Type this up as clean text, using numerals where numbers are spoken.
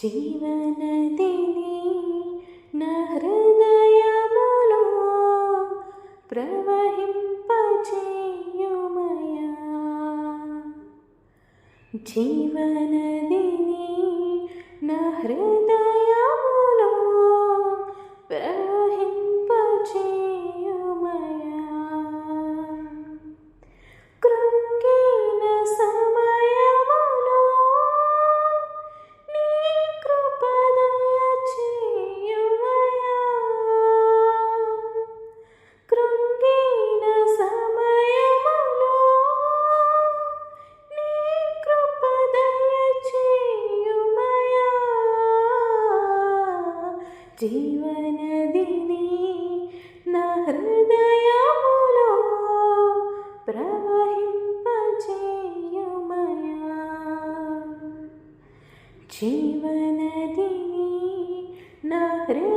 జీవనదిని నా హృదయములో ప్రవహింపచేయుమయా. జీవనదిని నా హృదయములో ప్రవహింపచేయుమయా. కృంగిన సమయములో నీ కృప దయచేయుమయా. కృంగిన సమయములో నీ కృప దయచేయుమయా. జీవనదిని నా హృదయములో ప్రవహింపచేయుమయా. జీవనదిని నా హృదయములో